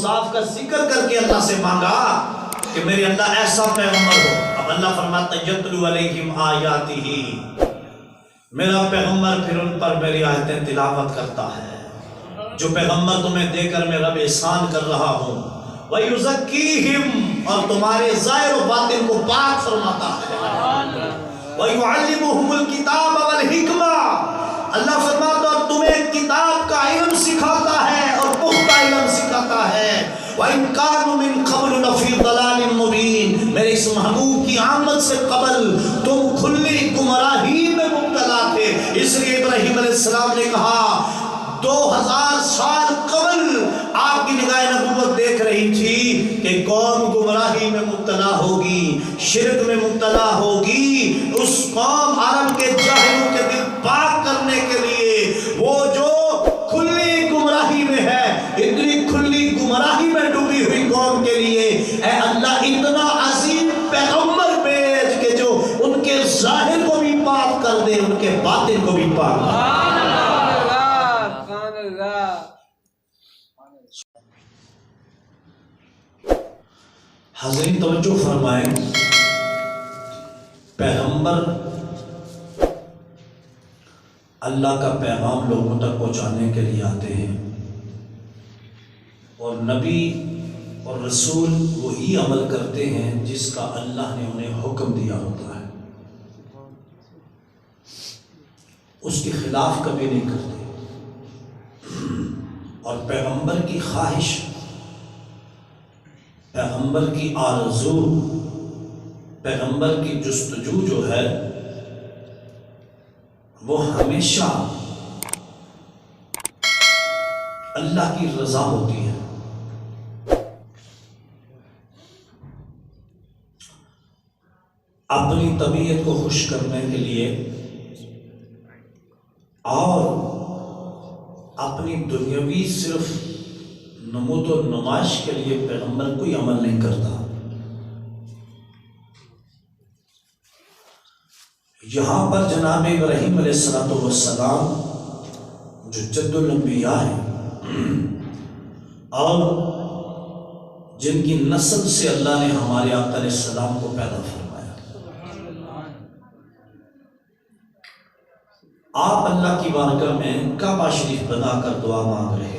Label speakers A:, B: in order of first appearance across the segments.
A: اوصاف کا ذکر کر کے اللہ سے مانگا کہ میرے اللہ ایسا پیغمبر ہو. اب اللہ فرماتا ہے یتلو علیہم آیاتہ، میرا پیغمبر پھر ان پر میری آیتیں تلاوت کرتا ہے. جو پیغمبر تمہیں دے کر میں رب احسان کر رہا ہوں. وَيُزَكِّيهِمْ، اور تمہارے ظاہر و باطن کو پاک فرماتا ہے. وَيُعَلِّمُهُمُ الْكِتَابَ وَالْحِكْمَةَ، اللہ فرماتا ہے اور تمہیں کتاب کا علم سکھاتا ہے اور پختہ علم سکھاتا ہے. وَإِنْ كَانُوا مِنْ قَبْلُ لَفِي ضَلَالٍ مُبِينٍ، میرے اس محبوب کی آمد سے قبل تم کھلی گمراہی میں مبتلا تھے. اس لیے ابراہیم علیہ السلام نے کہا 2000 سال قبل آپ کی نگاہ نبوت دیکھ رہی تھی کہ قوم گمراہی میں مبتلا ہوگی، شرک میں مبتلا ہوگی. اس قوم عرب کے جاہلوں کے دل پاک کرنے کے لیے وہ جو کھلی گمراہی میں ہے، اتنی کھلی گمراہی میں ڈوبی ہوئی قوم کے لیے اے اللہ اتنا عظیم پیغمبر بھیج کہ جو ان کے ظاہر کو بھی پاک کر دے، ان کے باطن کو بھی پاک کر دے. حضرین توجہ فرمائیں، پیغمبر اللہ کا پیغام لوگوں تک پہنچانے کے لیے آتے ہیں، اور نبی اور رسول وہی عمل کرتے ہیں جس کا اللہ نے انہیں حکم دیا ہوتا ہے، اس کے خلاف کبھی نہیں کرتے. اور پیغمبر کی خواہش، پیغمبر کی آرزو، پیغمبر کی جستجو جو ہے وہ ہمیشہ اللہ کی رضا ہوتی ہے. اپنی طبیعت کو خوش کرنے کے لیے اور اپنی دنیاوی صرف نمود و نمائش کے لیے پیغمبر کوئی عمل نہیں کرتا. یہاں پر جناب ابراہیم علیہ السلام جو جد الانبیاء ہیں اور جن کی نسل سے اللہ نے ہمارے آقا علیہ السلام کو پیدا فرمایا، آپ اللہ کی بارگاہ میں کعبہ شریف بنا کر دعا مانگ رہے ہیں.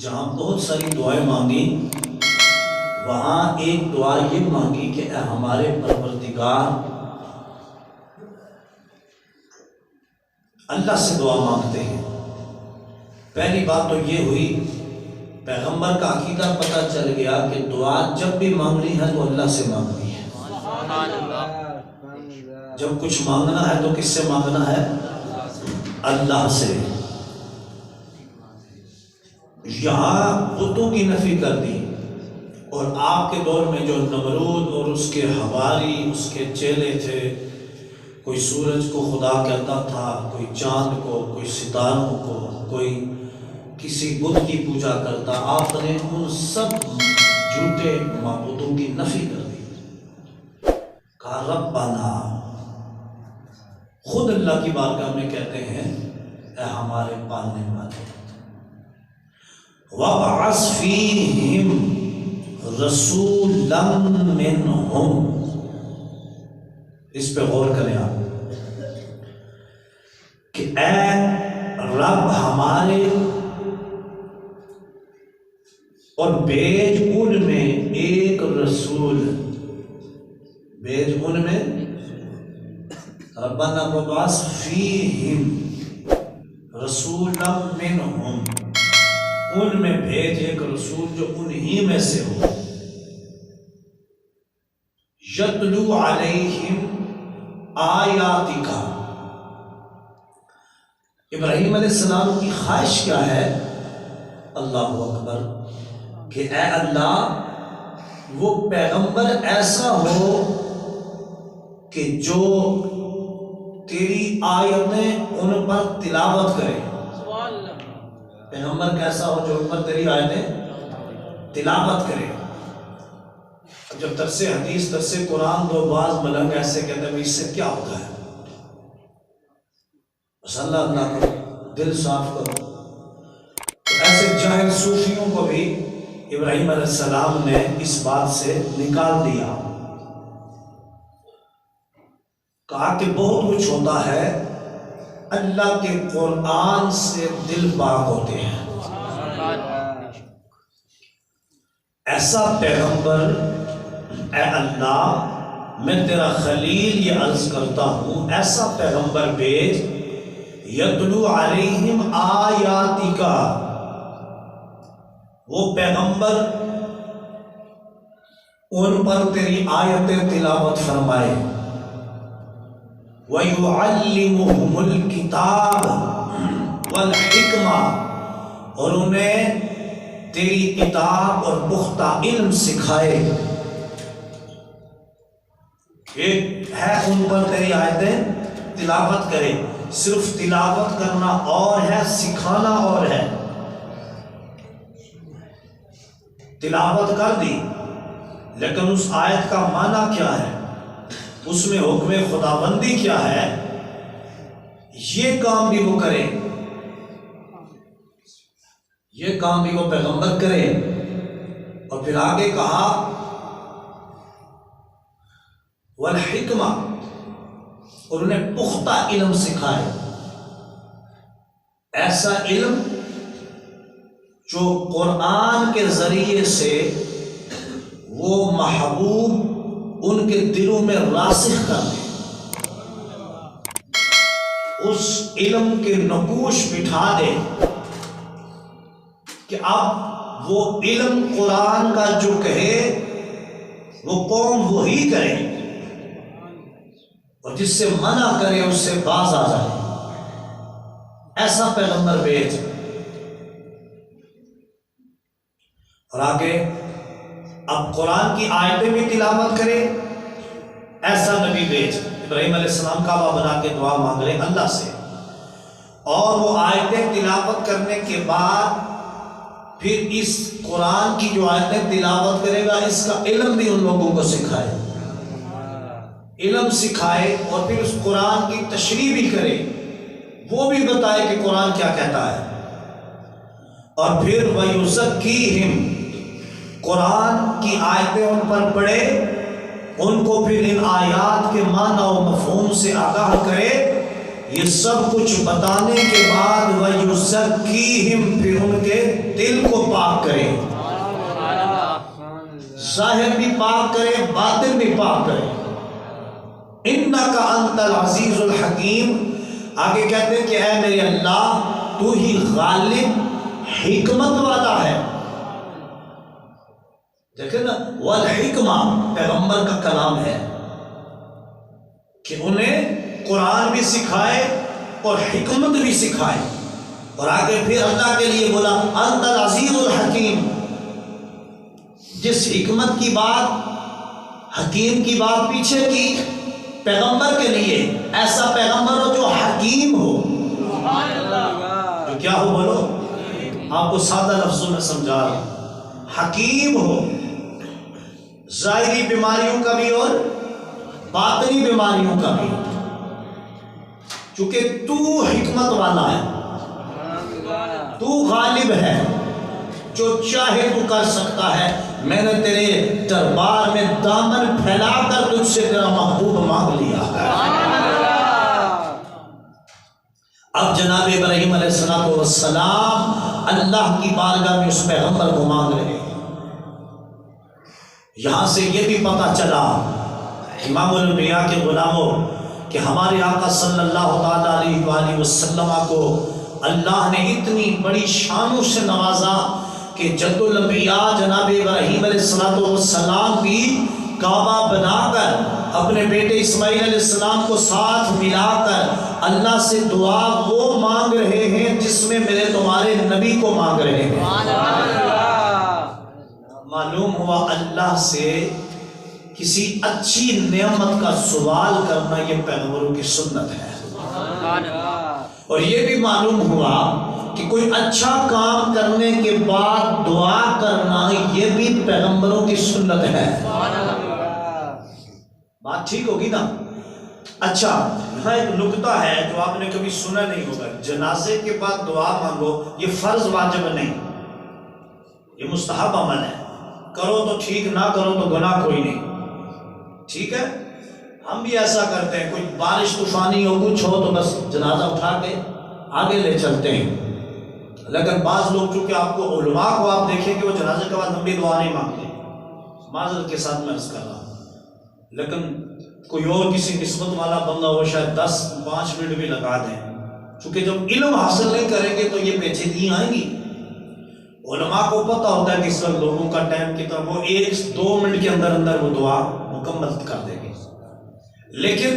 A: جہاں بہت ساری دعائیں مانگی، وہاں ایک دعا یہ مانگی کہ اے ہمارے پروردگار، اللہ سے دعا مانگتے ہیں. پہلی بات تو یہ ہوئی، پیغمبر کا عقیدہ پتہ چل گیا کہ دعا جب بھی مانگنی ہے تو اللہ سے مانگنی ہے. جب کچھ مانگنا ہے تو کس سے مانگنا ہے؟ اللہ سے. یہاں بتوں کی نفی کر دی، اور آپ کے دور میں جو نمرود اور اس کے حواری، اس کے چیلے تھے، کوئی سورج کو خدا کہتا تھا، کوئی چاند کو، کوئی ستاروں کو، کوئی کسی بت کی پوجا کرتا. آپ نے ان سب جھوٹے معبودوں کی نفی کر دی. کہا ربنا، خود اللہ کی بارگاہ میں کہتے ہیں اے ہمارے پالنے والے، وَابْعَثْ فِيهِمْ رَسُولًا مِّنْهُمْ. اس پہ غور کریں آپ کہ اے رب ہمارے، اور بھیج ان میں ایک رسول، بھیج ان میں، ربنا وَابْعَثْ فِيهِمْ رَسُولًا مِّنْهُمْ، ان میں بھیج ایک رسول جو انہی میں سے ہو. یتلو علیہم آیاتک. ابراہیم علیہ السلام کی خواہش کیا ہے؟ اللہ اکبر، کہ اے اللہ وہ پیغمبر ایسا ہو کہ جو تیری آیتیں ان پر تلاوت کرے. پیغمبر کیسا ہو جو ان پر تیری آیتیں تلاوت کرے. جب درس حدیث، درس قرآن دو بعض ملنگ ایسے کہتے ہیں اس سے کیا ہوتا ہے؟ بس اللہ اللہ کرو، دل صاف کرو. تو ایسا ویسے جاہل صوفیوں کو بھی ابراہیم علیہ السلام نے اس بات سے نکال دیا، کہا کہ بہت کچھ ہوتا ہے، اللہ کے قرآن سے دل پاک ہوتے ہیں۔ ایسا پیغمبر اے اللہ، میں تیرا خلیل یہ عرض کرتا ہوں، ایسا پیغمبر بھیج یتلو علیہم آیاتی کا، وہ پیغمبر ان پر تیری آیتیں تلاوت فرمائے، وَيُعَلِّمُهُمُ الْكِتَابَ وَالْحِكْمَةَ، اور انہیں تیری کتاب اور پختہ علم سکھائے۔ ایک ہے ان پر تیری آیتیں تلاوت کرے، صرف تلاوت کرنا اور ہے، سکھانا اور ہے۔ تلاوت کر دی لیکن اس آیت کا معنی کیا ہے، اس میں حکم خداوندی کیا ہے، یہ کام بھی وہ کرے، یہ کام بھی وہ پیغمبر کرے۔ اور پھر آگے کہا والحکمہ، اور انہیں پختہ علم سکھائے، ایسا علم جو قرآن کے ذریعے سے وہ محبوب ان کے دلوں میں راسخ کر دے، اس علم کے نقوش بٹھا دے کہ اب وہ علم قرآن کا جو کہے وہ قوم وہی کرے، اور جس سے منع کرے اس سے باز آ جائے۔ ایسا پیغمبر بھیج۔ اور آگے اب قرآن کی آیتیں بھی تلاوت کرے، ایسا نبی بھیج۔ ابراہیم علیہ السلام کعبہ بنا کے دعا مانگ رہے اللہ سے، اور وہ آیتیں تلاوت کرنے کے بعد پھر اس قرآن کی جو آیتیں تلاوت کرے گا اس کا علم بھی ان لوگوں کو سکھائے، علم سکھائے، اور پھر اس قرآن کی تشریح بھی کرے، وہ بھی بتائے کہ قرآن کیا کہتا ہے۔ اور پھر وَيُزَكِّيهِمْ، قرآن کی آیتیں ان پر پڑھے، ان کو پھر ان آیات کے معنی و مفہوم سے آگاہ کرے۔ یہ سب کچھ بتانے کے بعد وَيُزَكِّيهِمْ، پھر ان کے دل کو پاک کرے، ظاہر بھی پاک کرے، باطن بھی پاک کرے۔ اِنَّكَ أَنْتَ الْعَزِيزُ الْحَكِيمُ، آگے کہتے ہیں کہ اے میرے اللہ تو ہی غالب حکمت والا ہے۔ دیکھیں نا، والحکمہ پیغمبر کا کلام ہے کہ انہیں قرآن بھی سکھائے اور حکمت بھی سکھائے۔ اور آگے پھر اللہ کے لیے بولا انت العزیز الحکیم، جس حکمت کی بات، حکیم کی بات پیچھے کی پیغمبر کے لیے، ایسا پیغمبر ہو جو حکیم ہو، جو کیا ہو بولو، آپ کو سادہ لفظوں میں سمجھا رہا ہوں، حکیم ہو، ظاہری بیماریوں کا بھی اور باطنی بیماریوں کا بھی، چونکہ تو حکمت والا ہے، تو غالب ہے، جو چاہے تو کر سکتا ہے۔ میں نے تیرے دربار میں دامن پھیلا کر تجھ سے تیرا محبوب مانگ لیا ہے۔ اب جناب ابراہیم علیہ السلام اللہ کی بارگاہ میں اس پیغمبر کو مانگ رہے ہیں۔ یہاں سے یہ بھی پتہ چلا امام الانبیاء کے غلاموں کہ ہمارے آقا صلی اللہ تعالیٰ علیہ وآلہ وسلم کو اللہ نے اتنی بڑی شانوں سے نوازا کہ جد الانبیاء جناب ابراہیم علیہ السلام بھی کعبہ بنا کر اپنے بیٹے اسماعیل علیہ السلام کو ساتھ ملا کر اللہ سے دعا وہ مانگ رہے ہیں جس میں میرے تمہارے نبی کو مانگ رہے ہیں۔ معلوم ہوا اللہ سے کسی اچھی نعمت کا سوال کرنا یہ پیغمبروں کی سنت ہے، اور یہ بھی معلوم ہوا کہ کوئی اچھا کام کرنے کے بعد دعا کرنا یہ بھی پیغمبروں کی سنت ہے۔ بات ٹھیک ہوگی نا؟ اچھا، یہاں ایک نکتہ ہے جو آپ نے کبھی سنا نہیں ہوگا، جنازے کے بعد دعا مانگو، یہ فرض واجب نہیں، یہ مستحب عمل ہے، کرو تو ٹھیک، نہ کرو تو گناہ کوئی نہیں، ٹھیک ہے؟ ہم بھی ایسا کرتے ہیں، کوئی بارش طوفانی ہو کچھ ہو تو بس جنازہ اٹھا کے آگے لے چلتے ہیں، لیکن بعض لوگ چونکہ آپ کو علماء کو آپ دیکھیں کہ وہ جنازے کے بعد لمبی دعا نہیں مانگتے، معذرت کے ساتھ میں عرض کر رہا ہوں، لیکن کوئی اور کسی قسمت والا بندہ ہو شاید 10-5 منٹ بھی لگا دیں، چونکہ جب علم حاصل نہیں کریں گے تو یہ پیچیدگیاں آئیں گی۔ علماء کو پتہ ہوتا ہے کہ اس وقت لوگوں کا ٹائم کتنا، وہ 1-2 منٹ کے اندر اندر وہ دعا مکمل کر دیں گے، لیکن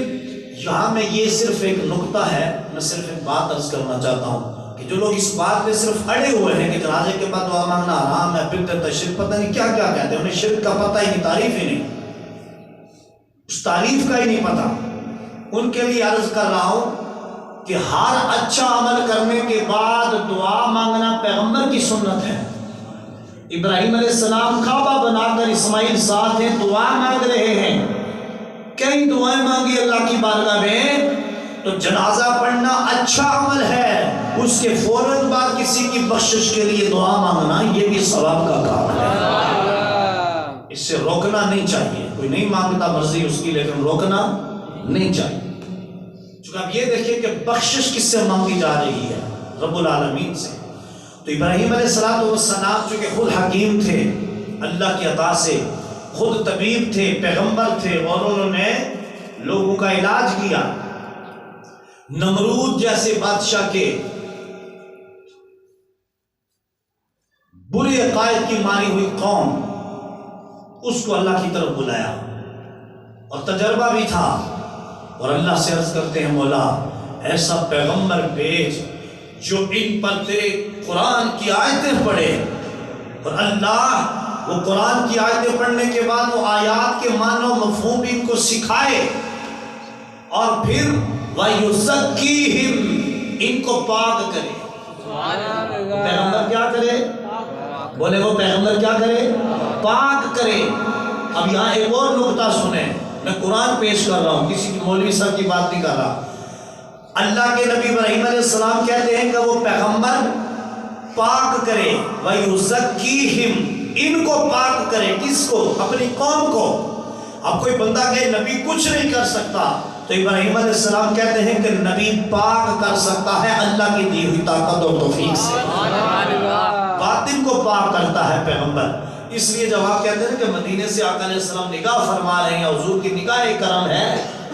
A: یہاں میں یہ صرف ایک نقطہ ہے، میں صرف ایک بات عرض کرنا چاہتا ہوں کہ جو لوگ اس بات پہ صرف اڑے ہوئے ہیں کہ جنازے کے بعد دعا مانگنا حرام ہے، بدعت ہے، شرک، پتہ نہیں کیا کیا کہتے ہیں، انہیں شرک کا پتہ ہی نہیں، تعریف ہی نہیں، اس تعریف کا ہی نہیں پتہ، ان کے لیے عرض کر رہا ہوں کہ ہر اچھا عمل کرنے کے بعد دعا مانگنا پیغمبر کی سنت ہے۔ ابراہیم علیہ السلام کعبہ بنا کر اسماعیل ساتھ ہیں، دعا مانگ رہے ہیں، کئی دعائیں مانگی اللہ کی بارگاہ میں، تو جنازہ پڑھنا اچھا عمل ہے، اس کے فوراً بعد کسی کی بخشش کے لیے دعا مانگنا یہ بھی ثواب کا کام ہے، اس سے روکنا نہیں چاہیے، کوئی نہیں مانگتا مرضی اس کی، لیکن روکنا نہیں چاہیے۔ چونکہ اب یہ دیکھیں کہ بخشش کس سے مانگی جا رہی ہے، رب العالمین سے، تو ابراہیم علیہ السلام چونکہ خود حکیم تھے، اللہ کی عطا سے خود طبیب تھے، پیغمبر تھے، اور انہوں نے لوگوں کا علاج کیا۔ نمرود جیسے بادشاہ کے برے عقائد کی ماری ہوئی قوم، اس کو اللہ کی طرف بلایا، اور تجربہ بھی تھا، اور اللہ سے عرض کرتے ہیں مولا ایسا پیغمبر بھیج جو ان پر تیرے قرآن کی آیتیں پڑھے، اور اللہ وہ قرآن کی آیتیں پڑھنے کے بعد وہ آیات کے معنی و مفہوم بھی ان کو سکھائے، اور پھر وَيُزَكِّيهِمْ ان کو پاک کرے۔ پیغمبر کیا کرے؟ بولے وہ پیغمبر کیا کرے؟ پاک کرے۔ اب یہاں ایک اور نقطہ سنیں، میں قرآن پیش کر رہا ہوں، کسی مولوی صاحب کی بات نہیں کر رہا۔ اللہ کے نبی ابراہیم علیہ السلام کہتے ہیں کہ وہ پیغمبر پاک کرے، وَيُزَكِّيهِمْ ان کو پاک کرے، کس کو؟ اپنی قوم کو۔ اب کوئی بندہ کہ نبی کچھ نہیں کر سکتا، تو ابراہیم علیہ السلام کہتے ہیں کہ نبی پاک کر سکتا ہے اللہ کی دی ہوئی طاقت اور توفیق سے، باطن کو پاک کرتا ہے پیغمبر۔ اس لیے جب آپ کہتے ہیں کہ مدینے سے آقا علیہ السلام نگاہ فرما رہے ہیں، حضور کی نگاہ کرم ہے،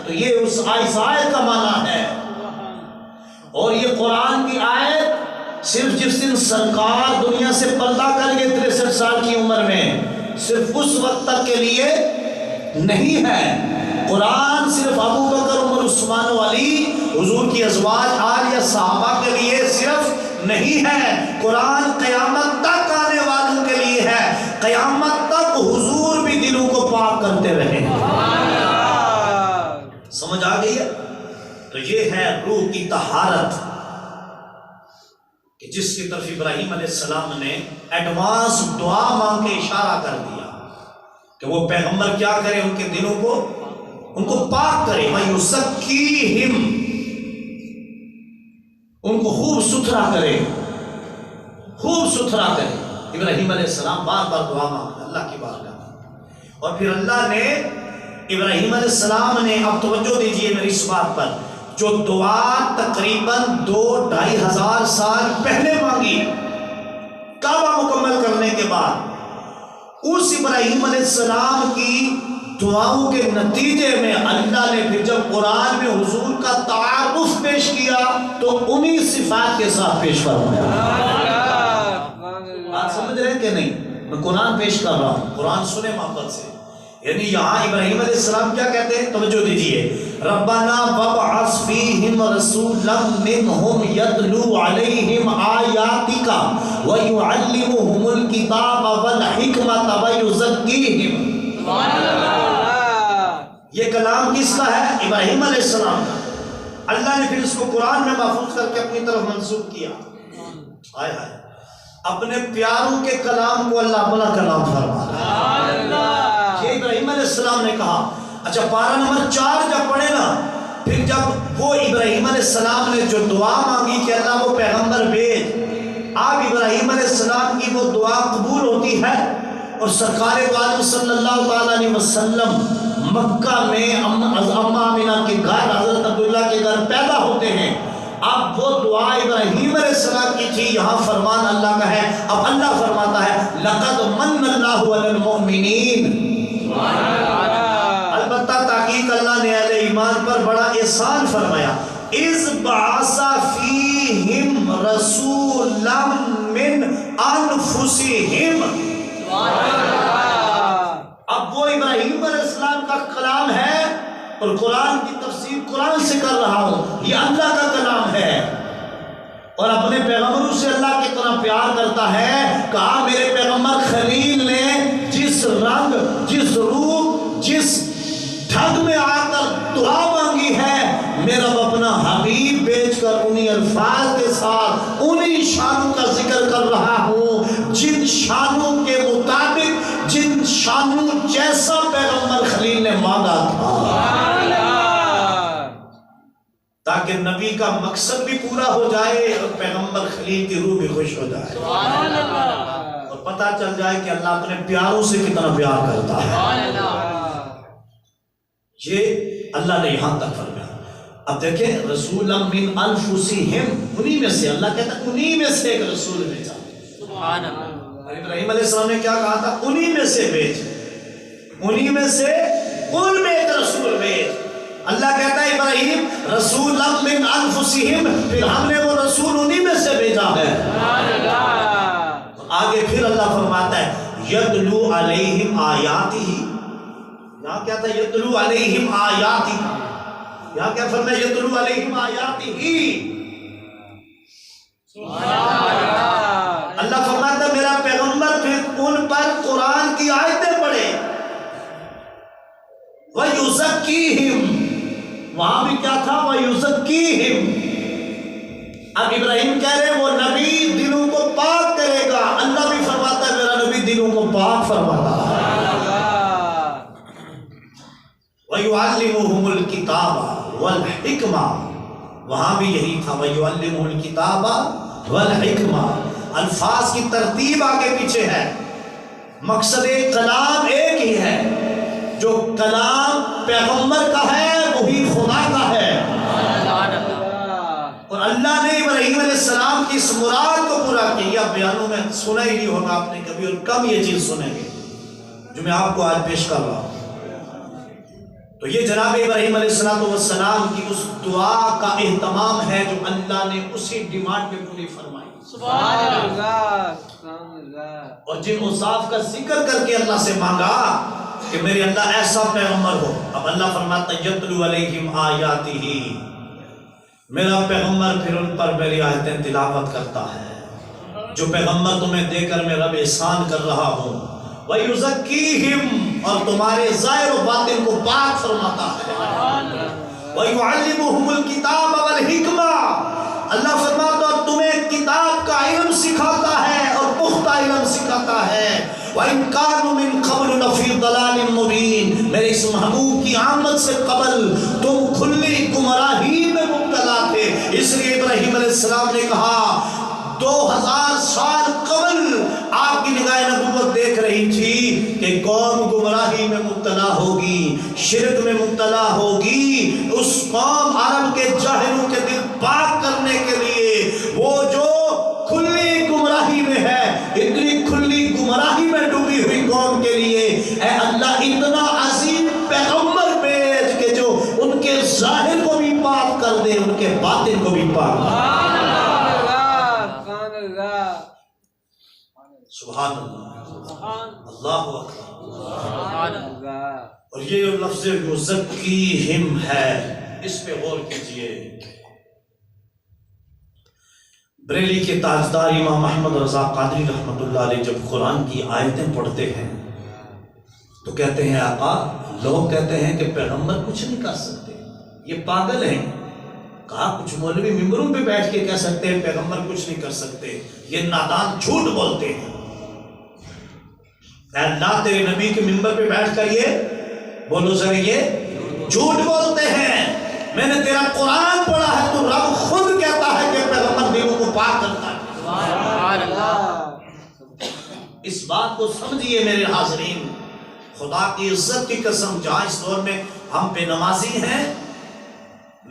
A: تو یہ اس آیت کا معنی ہے۔ اور یہ قرآن کی آیت صرف جس دن سرکار دنیا سے پردہ کر گئے 63 سال کی عمر میں، صرف اس وقت تک کے لیے نہیں ہے۔ قرآن صرف ابو بکر، عمر، عثمان و علی، حضور کی ازواج، آل یا صحابہ کے لیے صرف نہیں ہے، قرآن قیامت تک آنے والوں کے لیے ہے، قیامت تک حضور بھی دلوں کو پاک کرتے رہے۔ سمجھ آ گئی ہے؟ تو یہ ہے روح کی طہارت، کہ جس کی طرف ابراہیم علیہ السلام نے ایڈوانس دعا مانگ کے اشارہ کر دیا کہ وہ پیغمبر کیا کرے، ان کے دلوں کو ان کو پاک کرے، وَيُزَكِّيهِمْ ان کو خوب ستھرا کرے، خوب ستھرا کرے۔ ابراہیم علیہ السلام بار بار دعا مانگتے اللہ کی بارگاہ میں، اور پھر اللہ نے ابراہیم علیہ السلام نے، اب توجہ دیجئے میری اس بات پر، جو دعا تقریباً 2-2.5 ہزار سال پہلے مانگی کعبہ مکمل کرنے کے بعد، اس ابراہیم علیہ السلام کی دعاؤں کے نتیجے میں اللہ نے پھر جب قرآن میں حضور کا تعارف پیش کیا تو انہی صفات کے ساتھ پیش فرمایا۔ بات سمجھ رہے ہیں کہ نہیں؟ میں قرآن پیش کر رہا ہوں، قرآن سنیں محبت سے۔ یعنی یہاں ابراہیم علیہ السلام کیا کہتے ہیں؟ توجہ دیجئے، ربنا وابعث فیہم رسولا منہم یتلو علیہم آیاتک ویعلمہم الکتاب والحکمت ویزکیہم۔ یہ کلام کس کا ہے؟ ابراہیم علیہ السلام کا۔ اللہ نے پھر اس کو قرآن میں محفوظ کر کے اپنی طرف منسوب کیا۔ آئے آئے اپنے پیاروں کے کلام کو اللہ اپنا کلام فرما رہا ہے۔ یہ ابراہیم علیہ السلام نے کہا۔ اچھا پارہ نمبر 4 جب پڑھے نا، پھر جب وہ ابراہیم علیہ السلام نے جو دعا مانگی کہ اللہ وہ پیغمبر بھیج، آپ ابراہیم علیہ السلام کی کی وہ دعا قبول ہوتی ہے. اور سرکار دو عالم صلی اللہ تعالیٰ علیہ وسلم مکہ میں اماں آمنہ کے گھر حضرت عبداللہ کے گھر پیدا ہوتے ہیں. اب وہ دعا ابراہیم علیہ السلام کی تھی، یہاں فرمان اللہ کا ہے. اب اللہ فرماتا ہے لقد من اللہ علی المؤمنین. البتہ تحقیق اللہ نے اہل ایمان پر بڑا احسان فرمایا. اذ بعث فیہم رسولا من انفسہم. اب وہ ابراہیم علیہ السلام کا کلام ہے اور قرآن کی تفسیر قرآن سے کر رہا ہوں. یہ اللہ کا کلام ہے اور اپنے پیغمبروں سے اللہ کی طرح پیار کرتا ہے. کہا میرے پیغمبر خلیل نے جس رنگ، جس روح، جس ڈھنگ میں آ کر دعا مانگی ہے، میرا اپنا حبیب بیچ کر انہی الفاظ کے ساتھ انہی شانوں کا ذکر کر رہا ہوں جن شانوں کے مطابق، جن شانوں جیسا پیغمبر خلیل نے مانگا تھا، تاکہ نبی کا مقصد بھی پورا ہو جائے اور پیغمبر خلیل کی روح بھی خوش ہو جائے اور پتہ چل جائے کہ اللہ اپنے پیاروں سے کتنا پیار کرتا ہے. یہ اللہ نے یہاں تک فرمایا. اب دیکھیں رسول من انفسہم، انہی میں سے، اللہ کہتا ہے انہی میں سے ایک رسول بھیجا. سبحان اللہ. ابراہیم علیہ السلام نے کیا کہا تھا؟ انہی میں سے بھیج، انہی میں سے ان میں ایک رسول بھیج. اللہ کہتا ہے ابراہیم رسول من انفسہم، پھر ہم نے وہ رسول انہی میں سے بھیجا ہے. آگے پھر اللہ فرماتا ہے یتلو علیہم آیاتہ. یہاں کیا تھا؟ یتلو علیہم آیاتہ. یہاں کیا فرمایا؟ یتلو علیہم آیاتہ. اللہ فرماتا ہے میرا پیغمبر پھر ان پر قرآن کی آیتیں پڑھے. وَيُزَكِّيهِمْ، وہاں بھی کیا تھا؟ وَيُزَكِّيهِمْ. اب ابراہیم کہہ رہے وہ نبی دلوں کو پاک کرے گا. اللہ بھی فرماتا ہے میرا نبی دلوں کو پاک فرماتا ہے. وَيُعَلِّمُهُمُ الْكِتَابَ وَالْحِكْمَةَ، وہاں بھی یہی تھا وَيُعَلِّمُهُ الْكِتَابَ وَالْحِكْمَةَ. الفاظ کی ترتیب آگے پیچھے ہے، مقصد کلام ایک ہی ہے. جو کلام پیغمبر کا ہے وہی خدا کا ہے. اور اللہ نے ابراہیم علیہ السلام کی اس مراد کو پورا کیا. بیانوں میں سنا ہی نہیں ہوگا آپ نے کبھی، اور کم یہ چیز سنیں گے جو میں آپ کو آج پیش کر رہا ہوں. تو یہ جناب ابراہیم علیہ السلام کی اس دعا کا اہتمام ہے جو اللہ نے اسی ڈیمانڈ پہ پوری فرمائی. سبحان اللہ. اور جن اوصاف کا ذکر کر کے اللہ سے مانگا کہ میرے اللہ ایسا پیغمبر ہو. اب اللہ فرماتا ہے یتلو علیہم آیاتہ، میرا پیغمبر پھر ان پر میری آیتیں تلاوت کرتا ہے. جو پیغمبر تمہیں دے کر میں رب احسان کر رہا ہوں. وَيُزَكِّيهِمْ، اور تمہارے ظاہر و باطن کو پاک فرماتا ہے. وَيُعَلِّمُهُمُ الْكِتَابَ وَالْحِكْمَةَ، اللہ فرماتا ہے تمہیں کتاب کا علم سکھاتا ہے اور پختہ علم سکھاتا ہے. وَإِنْ كَانُوا مِنْ قَبْلُ لَفِي ضَلَالٍ مُبِينٍ، میرے اس محبوب کی آمد سے قبل تم کھلی گمراہی میں مبتلا تھے. اس لیے ابراہیم علیہ السلام نے کہا 2000 سال قبل آپ کی نگاہ نبوت دیکھ رہی تھی کہ قوم گمراہی میں مبتلا ہوگی، شرک میں مبتلا ہوگی. اس قوم عرب کے جاہلوں کے دل پاک کرنے کے لیے وہ جو کھلی گمراہی میں ہے، اتنی کھلی گمراہی میں ڈوبی ہوئی قوم کے لیے اے اللہ اتنا عظیم پیغمبر بھیج کہ جو ان کے ظاہر کو بھی پاک کر دے، ان کے باطن کو بھی پاک کر دے. سبحان اللہ، اللہ اکبر. اور یہ لفظ یزکیہم ہے، اس پہ غور کیجئے. بریلی کے تاجدار امام احمد رضا قادری رحمۃ اللہ علیہ جب قرآن کی آیتیں پڑھتے ہیں تو کہتے ہیں آقا، لوگ کہتے ہیں کہ پیغمبر کچھ نہیں کر سکتے، یہ پاگل ہیں. کہا کچھ مولوی ممبروں پہ بیٹھ کے کہہ سکتے ہیں پیغمبر کچھ نہیں کر سکتے، یہ نادان جھوٹ بولتے ہیں. اے اللہ تیرے نبی کے ممبر پہ بیٹھ کر یہ بولو ذرا، یہ جھوٹ بولتے ہیں. میں نے تیرا قرآن پڑھا ہے، تو رب خود کہتا ہے کہ پیغمبر دلوں کو پاک کرتا ہے. اس بات کو سمجھیے میرے حاضرین، خدا کی عزت کی قسم، جہاں اس دور میں ہم بے نمازی ہیں،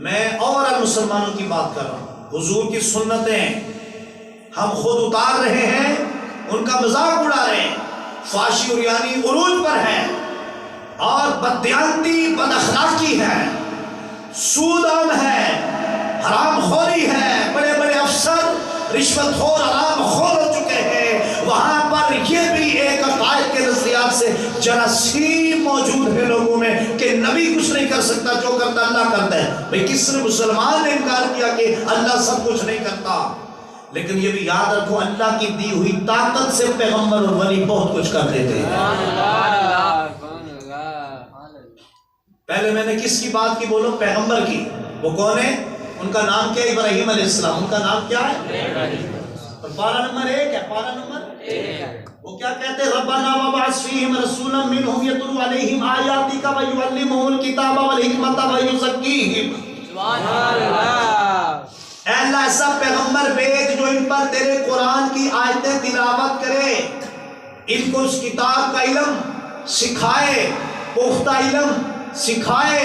A: میں اوورآل مسلمانوں کی بات کر رہا ہوں، حضور کی سنتیں ہم خود اتار رہے ہیں، ان کا مذاق اڑا رہے ہیں، فحاشی اور یعنی عروج پر ہے، اور بددیانتی، بد اخلاقی ہے، سود عام ہے، حرام خوری ہے، بڑے بڑے افسر رشوت خور، حرام خور ہو چکے ہیں، وہاں پر یہ بھی ایک عقائد کے نظریات سے جراثیم موجود ہے لوگوں میں کہ نبی کچھ نہیں کر سکتا، جو کرتا اللہ کرتا ہے۔ بھئی کس نے مسلمان نے انکار کیا کہ اللہ سب کچھ نہیں کرتا؟ لیکن یہ بھی یاد رکھو، اللہ کی دی ہوئی طاقت سے پیغمبر اور ولی بہت کچھ کر دیتے ہیں۔ پہلے میں نے کس کی بات کی بولو؟ پیغمبر کی۔ وہ کون ہے؟ ان کا نام کیا ہے؟ ابراہیم علیہ السلام۔ ان کا نام کیا ہے؟ اور پارہ نمبر 1 ہے، پارہ نمبر 1۔ وہ کیا کہتے ہیں؟ ربنا وابعث فیہم رسولا منہم یتلو علیہم آیاتک ویعلمہم الکتاب والحکمۃ ویزکیہم۔ سبحان اللہ۔ اے اللہ ایسا پیغمبر بھیج جو ان پر تیرے قرآن کی آیتیں تلاوت کرے، ان کو اس کتاب کا علم سکھائے، پختہ علم سکھائے،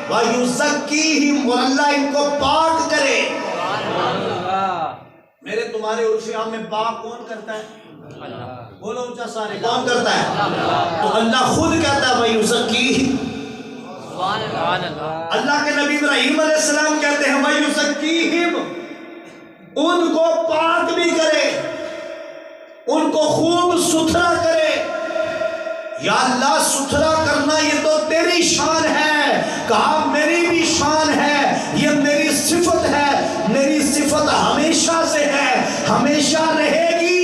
A: وَيُزَكِّيهِمْ، اور اللہ ان کو پاک کرے۔ میرے تمہارے عرف عام میں پاک کون کرتا ہے؟ بولو اونچا سارے، کون کرتا ہے؟ تو اللہ خود کہتا ہے وَيُزَكِّيهِمْ۔ اللہ کے نبی ابراہیم علیہ السلام کہتے ہیں وَيُزَكِّيهِمْ، ان کو پاک بھی کرے، ان کو خوب ستھرا کرے۔ یا اللہ ستھرا کرنا یہ تو تیری شان ہے، کہا میری بھی شان ہے، یہ میری صفت ہے، میری صفت ہمیشہ سے ہے، ہمیشہ رہے گی۔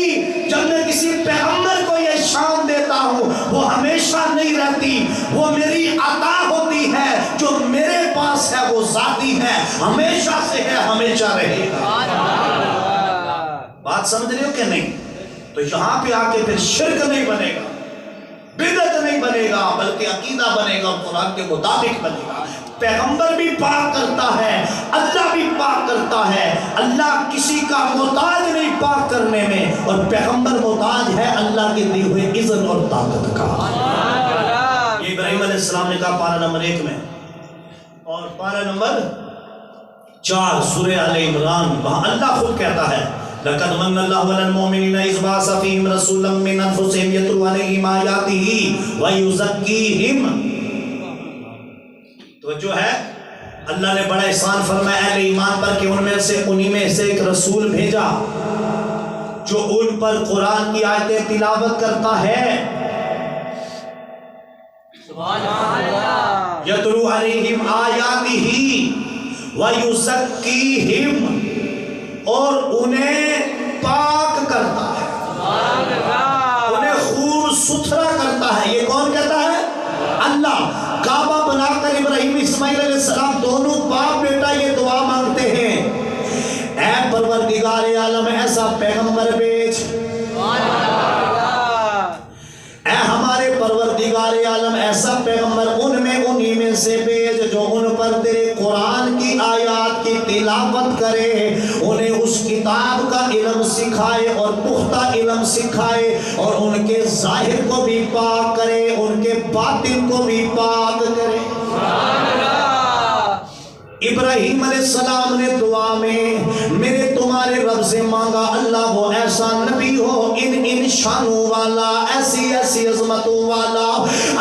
A: جب میں کسی پیغمبر کو یہ شان دیتا ہوں وہ ہمیشہ نہیں رہتی، وہ میری عطا ہوتی ہے، جو میرے پاس ہے وہ ذاتی ہے، ہمیشہ سے ہے، ہمیشہ رہے گا۔ بات سمجھ رہے ہو کہ نہیں؟ تو یہاں پہ آ کے پھر شرک نہیں بنے گا، بدعت نہیں بنے گا، بلکہ عقیدہ بنے گا، قرآن کے مطابق بنے گا۔ پیغمبر بھی پاک کرتا ہے، اللہ بھی پاک کرتا ہے، اللہ کسی کا محتاج نہیں پاک کرنے میں، اور پیغمبر محتاج ہے اللہ کے دیے ہوئے اذن اور طاقت کا۔ یہ ابراہیم علیہ السلام نے کہا پارہ نمبر 1 میں، اور پارہ نمبر 4 سورہ آل عمران، وہاں اللہ خود کہتا ہے لَقَدْ مَنَّ اللَّهُ عَلَى الْمُؤْمِنِينَ إِذْ بَعَثَ فِيهِمْ رَسُولًا مِّنْ أَنفُسِهِمْ يَتْلُو عَلَيْهِمْ آيَاتِهِ وَيُزَكِّيهِمْ۔ توجہ ہے، اللہ نے بڑا احسان فرمایا اہل ایمان پر کہ انہی میں سے ایک رسول بھیجا جو ان پر قرآن کی آیتیں تلاوت کرتا ہے۔ سبحان اللہ۔ یتلو علیہم آیاتہ ویزکیہم، اور انہیں پاک کرتا ہے، انہیں خوب ستھرا کرتا ہے۔ یہ کون کہتا ہے؟ اللہ۔ کعبہ بنا کر ابراہیم اسماعیل علیہ السلام دونوں باپ بیٹا یہ دعا مانگتے ہیں، اے پروردگار عالم ایسا پیغمبر بھیج، اے ہمارے پروردگار عالم ایسا پیغمبر انہی میں سے بھیج جو ان پر تیرے قرآن کی آیات کی تلاوت کرے، انہیں اس کتاب کا علم سکھائے اور پختہ علم سکھائے، اور ان کے ظاہر کو بھی پاک کرے، ان کے باطن کو بھی پاک کرے۔ ابراہیم علیہ السلام نے دعا میں میرے تمہارے رب سے مانگا اللہ وہ ایسا نبی ہو ان شانوں والا، ایسی عظمتوں والا۔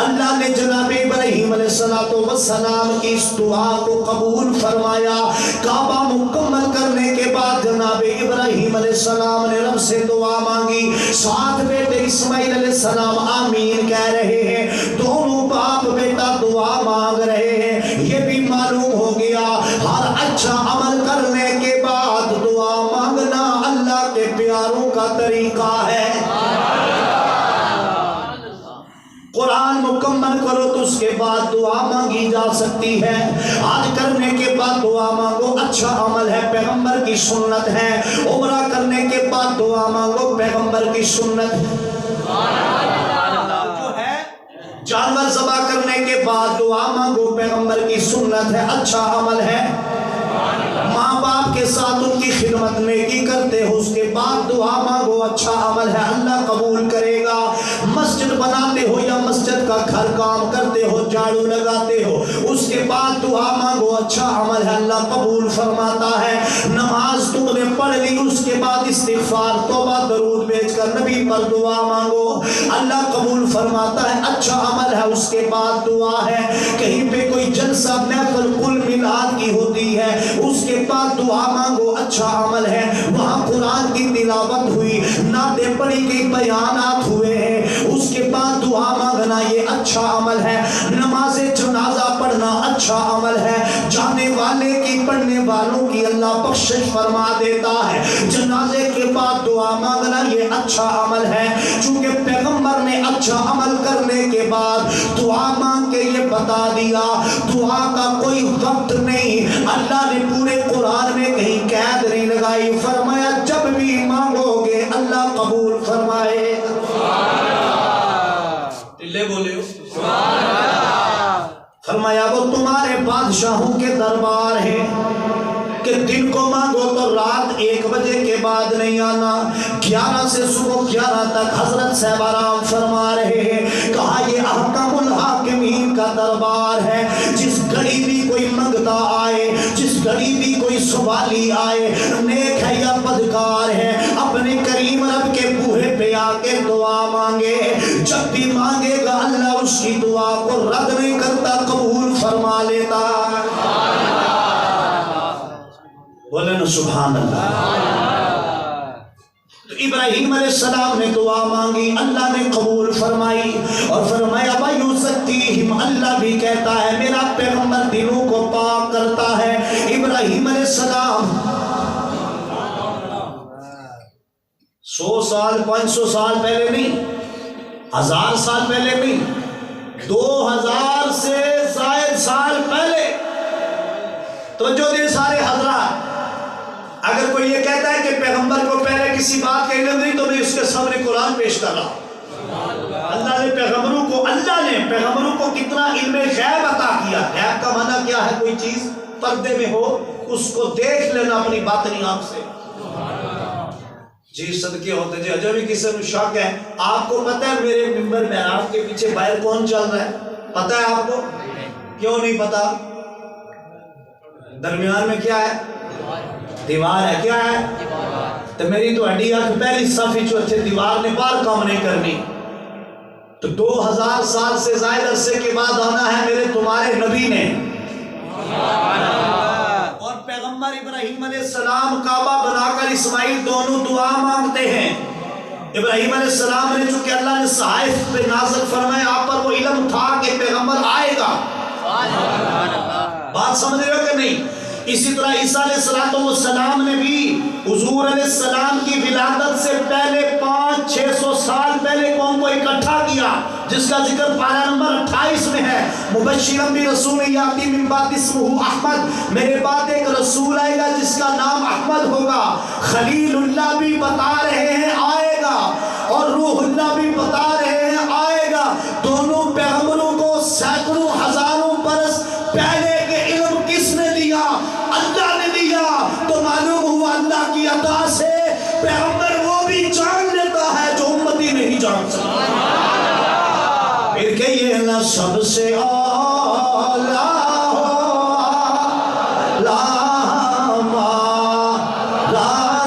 A: اللہ نے جناب ابراہیم علیہ السلام کی اس دعا کو قبول فرمایا۔ کعبہ مکمل کرنے کے بعد جناب ابراہیم علیہ السلام نے رب سے دعا مانگی، ساتھ بیٹے اسماعیل علیہ السلام آمین کہہ رہے ہیں، دونوں باپ بیٹا دعا مانگ رہے ہیں۔ یہ بھی معلوم ہو گیا ہر اچھا عمل کرنے کے بعد دعا مانگنا اللہ کے پیاروں کا طریقہ ہے۔ قرآن مکمل کرو تو اس کے بعد دعا مانگی جا سکتی ہے، آج کرنے کے بعد دعا مانگو اچھا عمل ہے، پیغمبر کی سنت ہے، عمرہ کرنے کے بعد دعا مانگو پیغمبر کی سنت جو ہے، جانور ذبح کرنے کے بعد دعا مانگو پیغمبر کی سنت ہے، اچھا عمل ہے۔ ماں باپ کے ساتھ ان کی خدمت نیکی کرتے ہو، اس کے بعد دعا مانگو، اچھا عمل ہے اللہ قبول کرے گا۔ مسجد بناتے ہو یا مسجد کا گھر کام کرتے ہو، جھاڑو لگاتے ہو، اس کے بعد دعا مانگو، اچھا عمل ہے اللہ قبول فرماتا ہے۔ نماز تم نے پڑھ لی، اس کے بعد استغفار توبہ درود بھیج کر نبی پر دعا مانگو، اللہ قبول فرماتا ہے، اچھا عمل ہے۔ اس کے بعد دعا ہے، کہیں پہ کوئی جلسہ محفل کل میلاد کی ہوتی ہے، اس کے بعد دعا مانگو، اچھا عمل ہے۔ وہاں قرآن کی تلاوت ہوئی، نعتیں پڑھی گئی، بیانات ہوئے ہیں، اس کے بعد دعا مانگنا یہ اچھا عمل ہے۔ نماز جنازہ پڑھنا اچھا عمل ہے، جانے والے کی پڑھنے والوں کی اللہ بخشش فرما دیتا ہے۔ جنازے کے بعد دعا مانگنا یہ اچھا عمل ہے، چونکہ پیغمبر نے اچھا عمل کرنے کے بعد دعا مانگ کے یہ بتا دیا دعا کا کوئی وقت نہیں۔ اللہ نے پورے قرآن میں کہیں قید نہیں لگائی، فرمایا جب بھی مانگو گے اللہ قبول فرمائے۔ لے بولے فرمایا وہ تمہارے بادشاہوں کے دربار ہیں کہ دن کو مانگو تو رات 1 بجے کے بعد نہیں آنا، 11 سے صبح 11 تک حضرت صاحب آرام فرما رہے ہیں۔ کہا یہ احکام الحاکمین کا دربار ہے، جس گھڑی بھی کوئی منگتا آئے، جس گھڑی بھی کوئی سوالی آئے، نیک ہے یا بدکار ہے، اپنے کریم رب کے بوہے پہ آ کے دعا مانگے، جب بھی مانگے گا اللہ اس کی دعا کو رد نہیں کرتا، قبول فرما لیتا۔ بولے نا سبحان اللہ۔ تو ابراہیم علیہ السلام نے دعا مانگی، اللہ نے قبول فرمائی، اور فرمایا وَيُزَكِّيهِمْ، اللہ بھی کہتا ہے میرا پیغمبر دلوں کو پاک کرتا ہے۔ ابراہیم علیہ السلام 100 سال 500 سال پہلے نہیں، 1000 سال پہلے نہیں، 2000 سے زائد سال پہلے، توجہ دے سارے حضرات، اگر کوئی یہ کہتا ہے کہ پیغمبر کو پہلے کسی بات کا علم نہیں تو میں اس کے سامنے قرآن پیش کر رہا ہوں۔ اللہ نے پیغمبروں کو کتنا علم غیب عطا کیا۔ غیب کا معنی کیا ہے؟ کوئی چیز پردے میں ہو اس کو دیکھ لینا اپنی باطنی آنکھ سے۔ جی صدقے ہوتے جی، اجے بھی کسی کو شک ہے، آپ کو پتہ ہے میرے ممبر محراب کے پیچھے باہر کون چل رہا ہے؟ پتہ ہے آپ کو؟ کیوں نہیں پتا؟ درمیان میں کیا ہے؟ دیوار ہے۔ کیا ہے؟ تو میری تو ہڈی آنکھ پہلی صفی جو تھے، دیوار نے بار کام نہیں کرنی۔ تو 2000 سال سے زائد عرصے کے بعد آنا ہے میرے تمہارے نبی نے، اور پیغمبر ابراہیم علیہ السلام کعبہ بنا کر اسماعیل دونوں دعا مانگتے ہیں۔ ابراہیم علیہ السلام نے چونکہ اللہ نے صحائف پہ نازل فرمایا، آپ پر وہ علم تھا کہ پیغمبر آئے گا۔ بات سمجھ رہے ہو کہ نہیں؟ اسی طرح عیسیٰ علیہ السلام نے بھی حضور علیہ السلام کی ولادت سے پہلے 500-600 سال پہلے قوم کو اکٹھا کیا، جس کا ذکر پارہ نمبر 28 میں ہے۔ مبشرا برسول یاتی من بعد اسمہ احمد، میرے بعد ایک رسول آئے گا جس کا نام احمد ہوگا۔ خلیل اللہ بھی بتا رہے ہیں آئے گا، اور روح اللہ بھی بتا رہے ہیں آئے گا۔ دونوں پیغمبروں کو سینکڑوں ہزاروں برس پہلے کے علم کس نے دیا؟ اللہ نے دیا۔ تو معلوم ہوا اللہ کی عطا سے پیغمبر وہ بھی جان لیتا ہے جو امتی نہیں جان سکتا۔ پھر کہیے نا سب سے اعلیٰ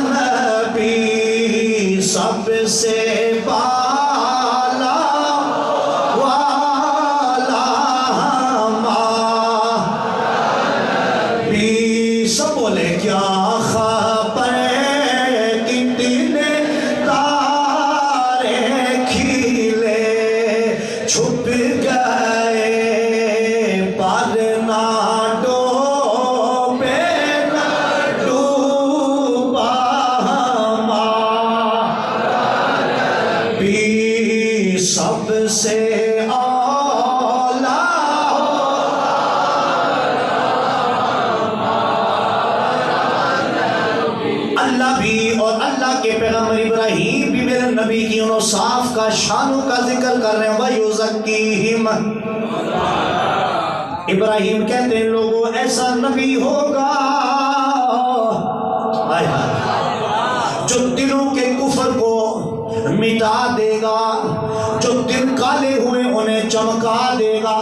A: نبی، سب سے شانوں کا ذکر کر رہے ہیں۔ وَيُزَكِّيهِمْ، ابراہیم کہتے ہیں لوگوں ایسا نبی ہوگا جو دلوں کے کفر کو مٹا دے گا، جو دل کالے ہوئے انہیں چمکا دے گا۔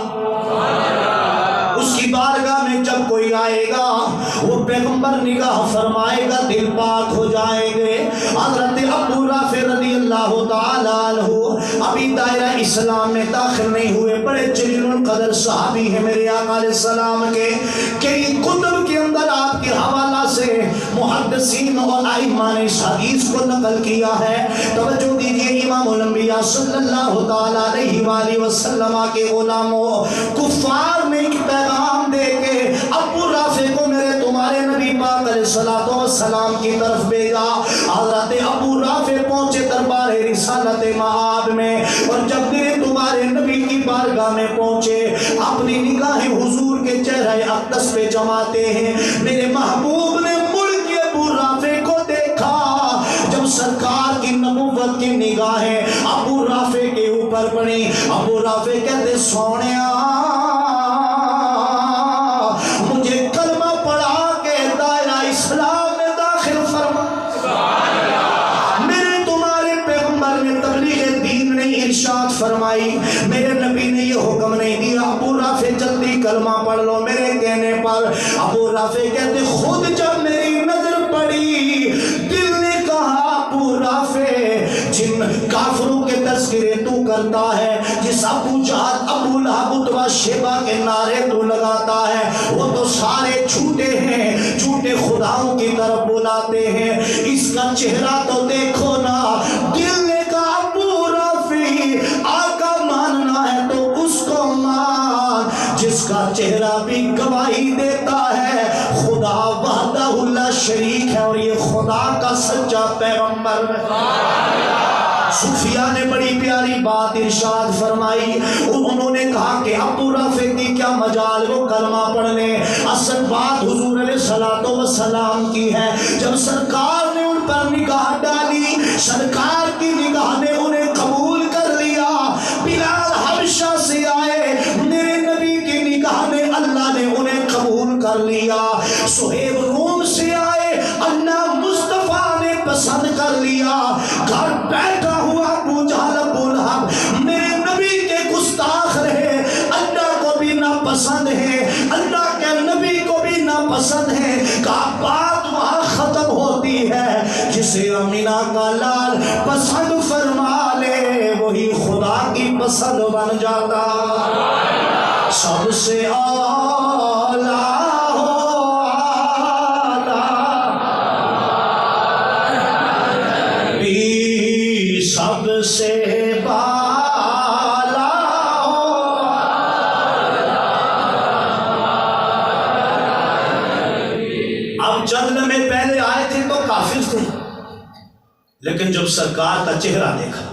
A: اس کی بارگاہ میں جب کوئی آئے گا وہ پیغمبر نگاہ فرمائے گا، دل پاک ہو جائیں گے۔ حضرت ابو رافع رضی اللہ تعالیٰ عنہ ابھی دائرہ اسلام میں داخل نہیں ہوئے، بڑے جلیل القدر صحابی ہیں میرے آقا علیہ السلام کے، کئی کتب کے اندر آپ کے حوالہ سے محدثین اور ائمہ نے اس حدیث کو نقل کیا ہے۔ توجہ دیجئے، امام الانبیاء صلی اللہ تعالیٰ علیہ وآلہ وسلم کے غلاموں، کفار نے ایک پیغام دے کے ابو رافع کو میرے تمہارے نبی پاک علیہ السلام کی طرف بھیجا۔ حضرت ابو رافع پہنچے دربار رسالت مآب میں، اور جب میرے تمہارے نبی کی بارگاہ میں پہنچے اپنی نگاہیں حضور کے چہرہ اقدس پہ جماتے ہیں۔ میرے محبوب نے مڑ کے ابو رافع کو دیکھا، جب سرکار کی نبوت کی نگاہیں ابو رافع کے اوپر پڑی، ابو رافع کہتے سونیا مجھے کلمہ پڑھا کے دائرہ اسلام میں داخل فرما۔ میرے تمہارے پیغمبر نے تبلیغ دین نہیں ارشاد فرمائی، میرے نبی نے یہ حکم نہیں دیا ابو رافع جلدی کلمہ پڑھ لو۔ میرے کہنے پر ابو رافع کہتے خود جب میری نظر پڑی دل نے کہا ابو رافع جن کافروں کے تذکرے تو کرتا ہے، جس ابو جہل ابو لہب اتبا شیبہ کے نعرے تو لگاتا ہے، وہ تو سارے جھوٹے ہیں، جھوٹے خداؤں کی طرف بلاتے ہیں، اس کا چہرہ تو دیکھو نا۔ دل نے کہا ابو رافع آقا ماننا ہے تو اس کو مان جس کا چہرہ بھی گواہی دیتا ہے خدا وحدہ لا شریک ہے، اور یہ خدا کا سچا پیغمبر ہے۔ صوفیاء نے بڑی پیاری بات ارشاد فرمائی، انہوں نے کہا کہ ابو رافع کی کیا مجال وہ کلمہ پڑھنے، اصل بات حضور علیہ السلام کی ہے۔ جب سرکار نے ان پر نگاہ ڈالی، سرکار کی نگاہ نے انہیں قبول کر لیا۔ بلال حبشہ سے آئے، میرے نبی کی نگاہ نے اللہ نے انہیں قبول کر لیا۔ سہیب روم سے آئے، اللہ مصطفیٰ نے پسند کر لیا۔ گھر بیٹھا ہوا ابو جہل ابو لہب میرے نبی کے گستاخ رہے، اللہ کو بھی ناپسند ہے، اللہ کے نبی کو بھی ناپسند ہے۔ کہا بات وہاں ختم ہوتی ہے جسے امینہ کا لال پسند فرما لے وہی خدا کی پسند بن جاتا۔ سب سے اعلیٰ سب سے بالا اب چند لمحے پہلے آئے تھے تو کافر تھے، لیکن جب سرکار کا چہرہ دیکھا،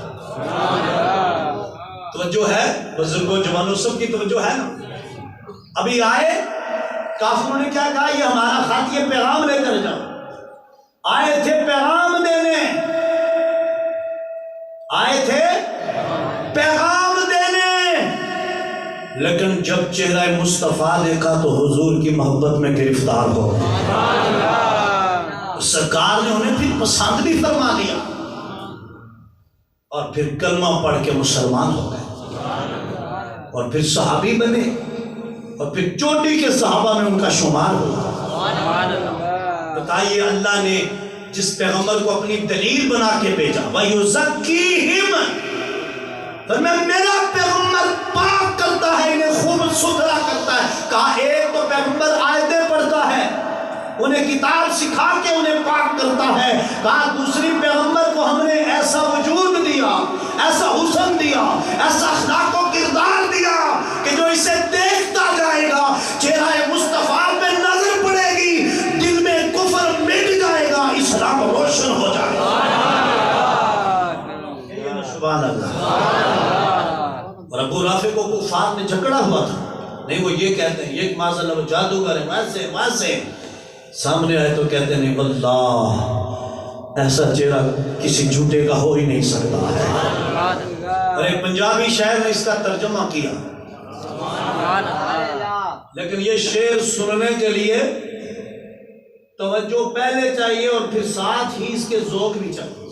A: توجہ ہے بزرگوں جوانوں سب کی توجہ ہے نا۔ ابھی آئے کافروں نے کیا کہا، یہ ہمارا خط یہ پیغام لے کر جاؤ۔ آئے تھے پیغام دینے، آئے تھے پیغام دینے، لیکن جب چہرہ مصطفیٰ دیکھا تو حضور کی محبت میں گرفتار ہو گئے۔ سرکار نے انہیں پھر پسند بھی فرما لیا اور پھر کلمہ پڑھ کے مسلمان ہو گئے اور پھر صحابی بنے اور پھر چوٹی کے صحابہ میں ان کا شمار ہوا۔ بتائیے اللہ نے جس پیغمبر کو اپنی دلیل بنا کے بھیجا، وَيُزَكِّيهِمْ، فرمایا میرا پیغمبر پاک کرتا ہے، انہیں خوب ستھرا کرتا ہے۔ کہا ایک تو پیغمبر آیتیں پڑھتا ہے، انہیں کتاب سکھا کے انہیں پاک کرتا ہے۔ کہا دوسری پیغمبر کو ہم نے ایسا وجود دیا، ایسا حسن دیا، ایسا اخلاق و کردار دیا کہ جو اسے دیکھتا جائے گا چہرہ مصطفیٰ پہ نظر پڑے گی، دل میں کفر مٹ جائے گا، اسلام روشن ہو جائے گا۔ سبحان اللہ۔ اور ابو رافع کو کفار نے جھگڑا ہوا تھا، نہیں وہ یہ کہتے ہیں یہ معاذ اللہ وہ جادوگر ہے، وہاں سے سامنے آئے تو کہتے ہیں نہیں واللہ ایسا چہرہ کسی جھوٹے کا ہو ہی نہیں سکتا ہے۔ اور ایک پنجابی شاعر نے اس کا ترجمہ کیا، لیکن یہ شعر سننے کے لیے توجہ پہلے چاہیے اور پھر ساتھ ہی اس کے ذوق بھی چاہیے.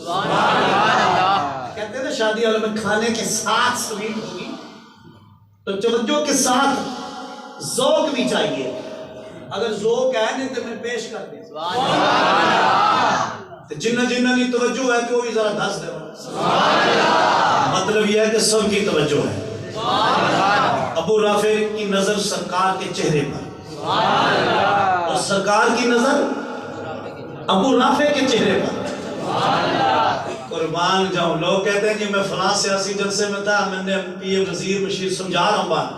A: کہتے ہیں نا شادی والے میں کھانے کے ساتھ سویٹ ہوگی تو توجہ کے ساتھ ذوق بھی چاہیے. اگر ذوق ہے نہیں تو میں پیش کر دیں جنہ کی توجہ ہے کہ وہ بھی ذرا دس دے. مطلب یہ ہے کہ سب کی توجہ ہے. ابو رافع کی نظر سرکار کے چہرے پر اور سرکار کی نظر ابو رافع کے چہرے پر. قربان جاؤں. لوگ کہتے ہیں کہ میں فلاں سیاسی جلسے میں تھا, میں نے پی اے وزیر مشیر سمجھا رہا ہوں بات,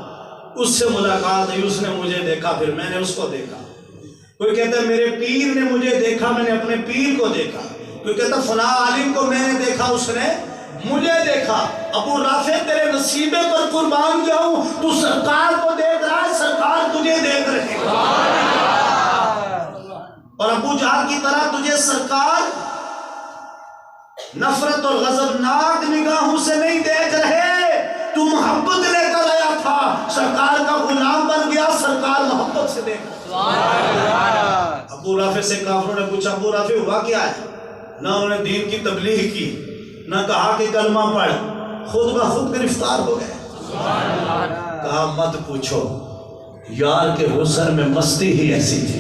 A: اس سے ملاقات ہوئی, اس نے مجھے دیکھا پھر میں نے اس کو دیکھا. کوئی کہتا ہے میرے پیر نے مجھے دیکھا میں نے اپنے پیر کو دیکھا. کوئی کہتا ہے فلاں عالم کو میں نے دیکھا اس نے مجھے دیکھا. ابو رافع تیرے نصیبے پر قربان جاؤں, تو سرکار کو دیکھ رہا ہے, سرکار تجھے دیکھ رہے ہیں. اور ابو جہل کی طرح تجھے سرکار نفرت اور غضبناک نگاہوں سے نہیں دیکھ رہے. تو محبت لے کر آیا تھا, سرکار کا غلام بن گیا, سرکار محبت سے دیکھ. ابو رافع سے کافروں نے پوچھا ابو رافع ہوا کیا ہے؟ نہ انہوں نے دین کی تبلیغ کی, نہ کہا کہ کلمہ پڑھ, خود بخود گرفتار ہو گئے. کہا مت پوچھو, یار کے حسن میں مستی ہی ایسی تھی.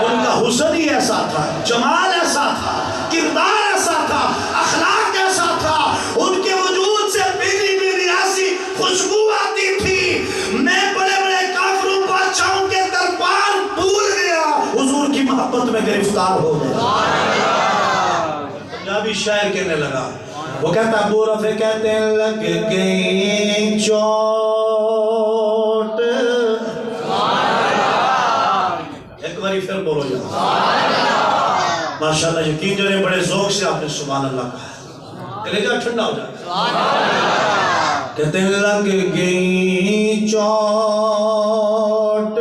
A: ان کا حسن ہی ایسا تھا, جمال ایسا تھا, کردار ایسا تھا, اخلاق ایسا تھا. ان کے وجود سے پیلی پیلی ایسی خوشبو آتی تھی. میں بڑے بڑے کافروں بادشاہوں کے دربار بھول گیا, حضور کی محبت میں گرفتار ہو گیا. پنجابی شاعر کہنے لگا, وہ کہتا ابو رافع کہتے ہیں لگ گئی چوٹ. ایک باری پھر بولو جا ماشاءاللہ. یقین جو نے بڑے ذوق سے آپ نے سبحان اللہ کہا, کلیجہ ٹھنڈا ہو جائے. کہتے ہیں لگ گئی چوٹ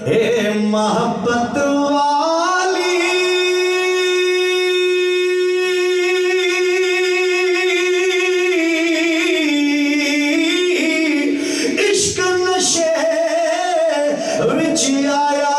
A: اے محبت والی, عشق نشے وچ آیا,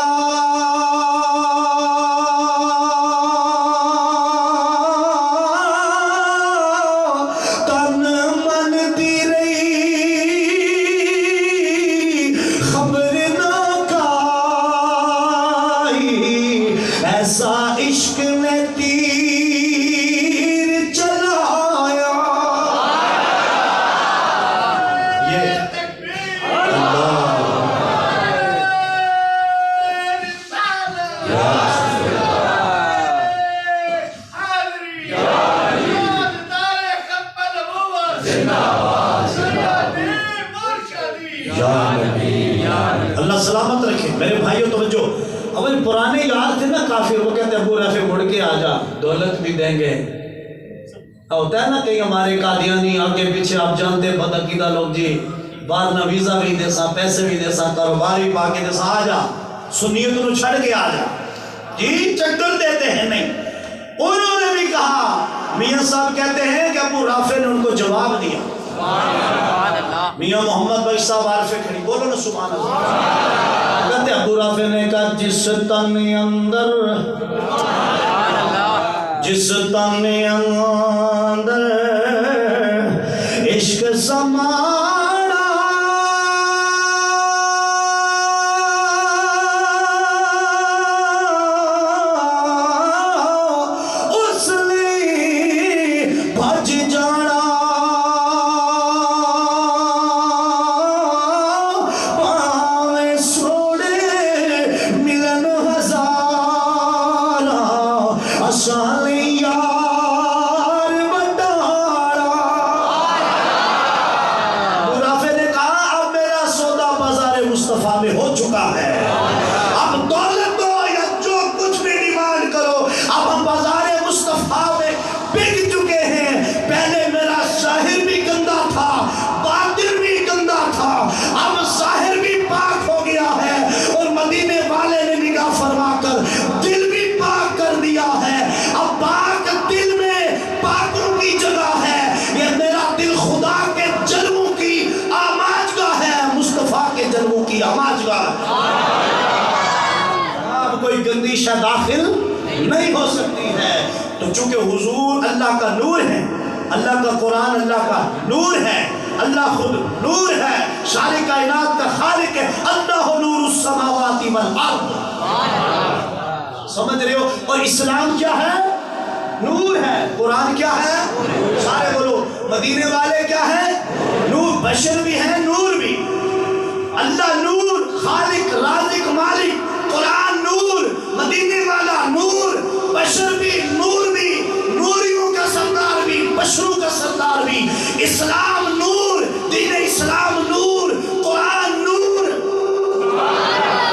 A: ایسا عشق نے تیر چلایا. یہ اللہ سلامت رکھے. میرے بھائیوں توجہ, اول پرانے یار تھے نا کافر, وہ کہتے ابو رافع مڑ کے آ جا, دولت بھی دیں گے. ہوتا ہے نا کہیں ہمارے قادیانی آگے پیچھے آپ جانتے بدعقیدہ لوگ جی, باہر نہ ویزا بھی دے سا, پیسے بھی دے سا, کاروبار بھی پا کے دے سا, آ جا سنیت انہوں چھڑ کے آ جا جی, چکر دیتے ہیں نہیں. انہوں نے بھی کہا, میاں صاحب کہتے ہیں کہ ابو رافع نے ان کو جواب دیا. میاں محمد بھائی صاحب عارف کھڑی, بولو نا سبحان اللہ. کہتے ابو رافع نے کہا جس تن اندر, جس تن اندر عشق سمانا, اس نے بھج جانا, پاویں سوڑے ملن ہزارہ, اساں یار شے داخل نہیں ہو سکتی ہے۔ تو چونکہ حضور اللہ کا نور ہے، اللہ کا قرآن اللہ کا نور ہے، اللہ خود نور ہے، ساری کائنات کا خالق ہے، اللہ نور السماوات والارض، سمجھ رہے ہو؟ اور اسلام کیا ہے؟ نور ہے۔ قرآن کیا ہے؟ سارے بولو، مدینے والے کیا ہے؟ نور، بشر بھی ہے، نور بھی، اللہ نور، خالق رازق مالک، قرآن نور، مدینے والا نور، بشر بھی نور بھی، نوریوں کا سردار بھی، بشروں کا سردار بھی، اسلام نور، دین اسلام نور، قرآن نور،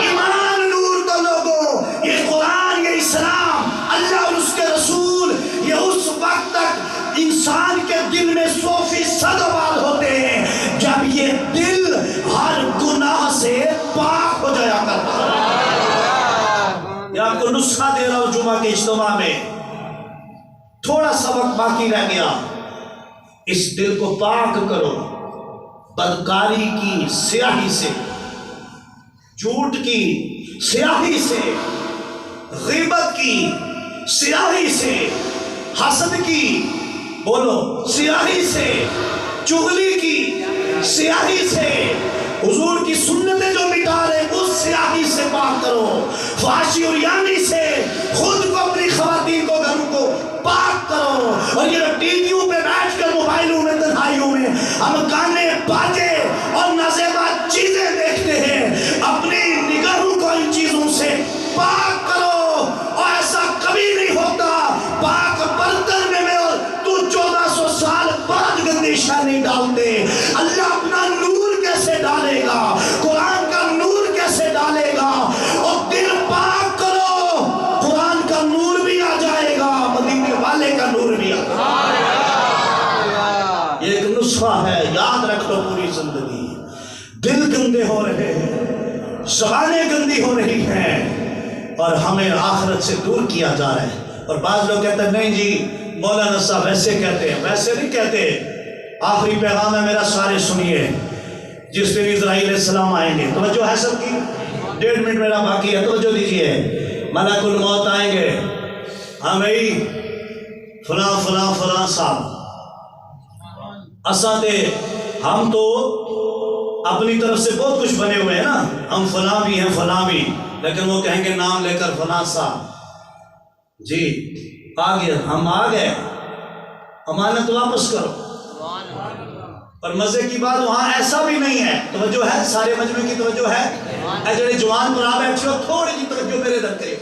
A: ایمان نور۔ تو لوگوں یہ قرآن، یہ اسلام، اللہ اور اس کے رسول، یہ اس وقت تک انسان کے دل میں 100% آباد ہوتے ہیں جب یہ دل ہر گناہ سے پاک ہو جایا کرتا ہے۔ یہ آپ کو نسخہ دے رہا ہوں جمعہ کے اجتماع میں، تھوڑا سا وقت باقی رہ گیا۔ اس دل کو پاک کرو بدکاری کی سیاہی سے، جھوٹ کی سیاہی سے، غیبت کی سیاہی سے، حسد کی بولو سیاہی سے، چغلی کی سیاہی سے، حضور کی سنتیں جو مٹا رہے اس سیاہی سے پاک کرو، فحاشی اور یانی سے، خود کو اپنی خواتین کو گھروں کو پاک کرو۔ اور یہ ٹی ویوں پہ بیٹھ کر موبائلوں میں تنہائیوں میں ہم گانے باجے اور نازیبا چیزیں دیکھتے ہیں، اپنی نگاہوں کو ان چیزوں سے پاک کرو۔ اور ایسا کبھی نہیں ہوتا پاک برتن میں اور تو 1400 سال بعد گندی شے نہیں ڈالتے۔ اللہ اپنا نور کیسے ڈالے گا؟ قرآن کا نور کیسے ڈالے گا؟ اور دل پاک کرو، قرآن کا نور بھی آ جائے گا، مدینے والے کا نور بھی آ جائے گا۔ یہ ایک نسخہ ہے، یاد رکھ لو پوری زندگی۔ دل گندے ہو رہے ہیں، زبانیں گندی ہو رہی ہیں، اور ہمیں آخرت سے دور کیا جا رہا ہے۔ اور بعض لوگ کہتے ہیں نہیں جی مولانا صاحب ایسے کہتے ہیں، ویسے نہیں کہتے۔ آخری پیغام ہے میرا، سارے سنیے۔ جس دن اسرائیل علیہ السلام آئیں گے، توجہ ہے سب کی؟ 1.5 منٹ میرا باقی ہے، توجہ دیجئے۔ ملک الموت آئیں گے، ہاں بھائی فلاں فلاں فلاں صاحب اساں دے، ہم تو اپنی طرف سے بہت کچھ بنے ہوئے ہیں نا، ہم فلاں بھی ہیں فلاں بھی، لیکن وہ کہیں گے نام لے کر فلاں صاحب جی آ گئے، ہم آ گئے، امانت واپس کرو۔ اور مزے کی بات وہاں ایسا بھی نہیں ہے، توجہ ہے، سارے مجمع کی توجہ ہے، اے جڑے جوان پر آ بیٹھے ہو تھوڑی جی توجہ میرے در کرے،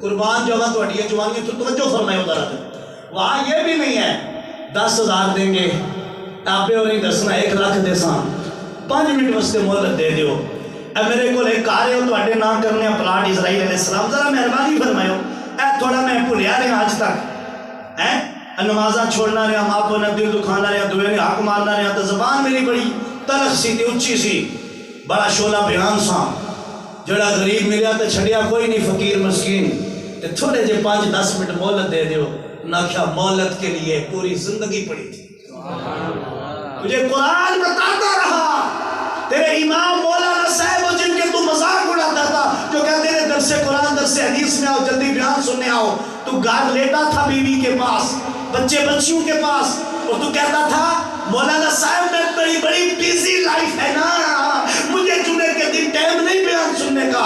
A: قربان جاواں تہاڈی جوانی تو توجہ فرمائے ذرا۔ وہاں یہ بھی نہیں ہے 10,000 دیں گے، آپ اور نہیں دسنا 1 لاکھ دے ساں، 5 منٹ واسطے مہلت دے دیو۔ اے میرے کو ایک آ رہے ہو تہاڈے نہ کرنے پلاٹ اسرائیل علیہ السلام، ذرا مہربانی فرمائیو، اے تھوڑا میں بھولیا رہا آج تک، نمازاں چھوڑنا رہا، ماں کو نہ دل دکھانا رہا، دوے نے حق مارنا رہا، تو زبان میری بڑی تلخ سی تھی، اچھی سی، بڑا شولہ بیان سا، جڑا غریب ملیا تو چھڑیا کوئی نہیں، فقیر مسکین، تے تھوڑے جے 5-10 منٹ مہلت دے دیو۔ نہ کیا مہلت کے لیے پوری زندگی پڑی تھی۔ تجھے قرآن بتاتا رہا، تیرے امام مولانا صاحب جن کے تو مذاق اڑاتا تھا، جو کہتے ہیں درس قرآن درس حدیث میں آؤ، جلدی بیان سننے آؤ، تو گھر لیٹا تھا بیوی کے پاس، بچے بچیوں کے پاس، اور تو کہتا تھا مولانا صاحب میں بڑی بڑی بیزی لائف ہے نا، مجھے جمعے کے دن ٹائم نہیں بیان سننے کا۔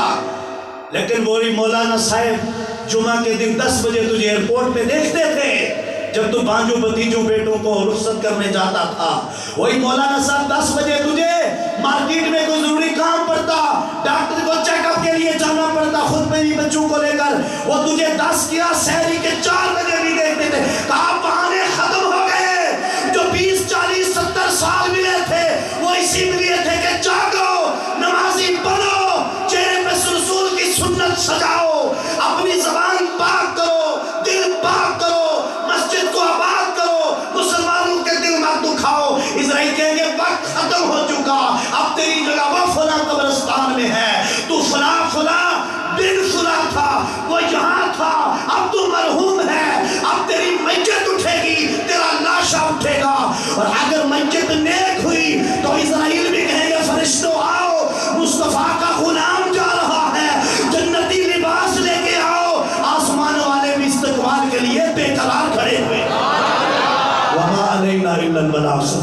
A: لیکن وہی مولانا صاحب جمعہ کے دن 10 بجے تجھے ایئرپورٹ پہ دیکھتے تھے جب تو بانجو بتیجوں بیٹوں کو رخصت کرنے جاتا تھا۔ وہی مولانا صاحب 10 بجے تجھے مارکیٹ میں کوئی ضروری کام پڑتا، ڈاکٹر کو چیک اپ کے لیے جانا پڑتا، خود میری بچوں کو لے کر، وہ تجھے 10 کیا سحری کے 4 بجے بھی دیکھتے تھے۔ کہا بہانے ختم ہو گئے، جو 20 40 70 سال ملے تھے وہ اسی ملے تھے کہ جاگو، نمازی بنو، چہرے پہ رسول کی سنت سجاؤ، اپنی زبان پاک کرو، دل پاک کرو، مسجد کو آباد کرو، مسلمانوں کے دل مت دکھاؤ۔ اسرائیل کہیں گے وقت ختم ہو چکا، اب تیری جگہ وہ فلاں قبرستان میں ہے، تو فلاں فلاں بن فلاں تھا وہ یہاں تھا، اب تو مرحوم ہے، اب تیری میت اٹھے وما علینا الا البلاغ.